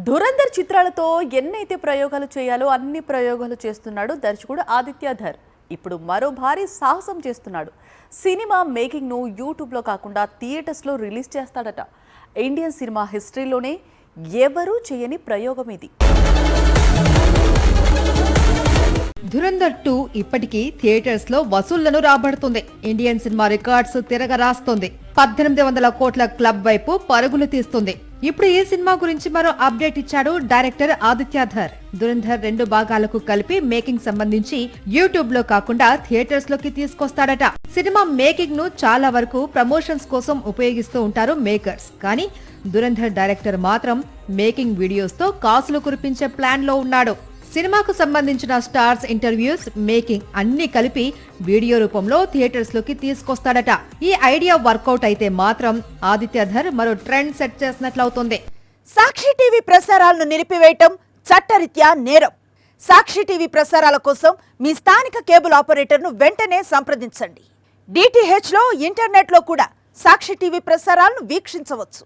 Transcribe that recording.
ధురంధర్ చిత్రాలతో ఎన్నైతే ప్రయోగాలు చేయాలో అన్ని ప్రయోగాలు చేస్తున్నాడు దర్శకుడు ఆదిత్య ధర్. ఇప్పుడు మరో భారీ సాహసం చేస్తున్నాడు. సినిమా మేకింగ్ ను యూట్యూబ్ లో కాకుండా థియేటర్స్ లో రిలీజ్ చేస్తాడట. ఇండియన్ సినిమా హిస్టరీలోనే ఎవరూ చేయని ప్రయోగం ఇది. ధురంధర్ 2 ఇప్పటికీ థియేటర్స్ లో వసూళ్లను రాబడుతుంది. ఇండియన్ సినిమా రికార్డ్స్ తిరగరాస్తుంది. 1800 కోట్ల క్లబ్ వైపు పరుగులు తీస్తుంది. ఇప్పుడు ఈ సినిమా గురించి మరో అప్డేట్ ఇచ్చాడు డైరెక్టర్ ఆదిత్య ధర్. ధురంధర్ 2 భాగాలకు కలిపి మేకింగ్ సంబంధించి యూట్యూబ్ లో కాకుండా థియేటర్స్ లోకి తీసుకొస్తాడట. సినిమా మేకింగ్ ను చాలా వరకు ప్రమోషన్స్ కోసం ఉపయోగిస్తూ ఉంటారు మేకర్స్. కానీ ధురంధర్ డైరెక్టర్ మాత్రం మేకింగ్ వీడియోస్ తో కాసులు కురిపించే ప్లాన్ లో ఉన్నాడు. సినిమాకు సంబంధించిన స్టార్స్ ఇంటర్వ్యూస్, మేకింగ్ అన్ని కలిపి వీడియో రూపంలో థియేటర్స్ లోకి తీసుకొస్తాడట. ఈ ఐడియా వర్కౌట్ అయితే మాత్రం ఆదిత్య ధర్ మరో ట్రెండ్ సెట్ చేసినట్లవుతుంది. సాక్షి టీవీ ప్రసారాలను నిలిపివేయటం చట్టరీత్యా నేరం. సాక్షి టీవీ ప్రసారాల కోసం మీ స్థానిక కేబుల్ ఆపరేటర్ను వెంటనే సంప్రదించండి. DTH లో, ఇంటర్నెట్ లో కూడా సాక్షి టీవీ ప్రసారాలను వీక్షించవచ్చు.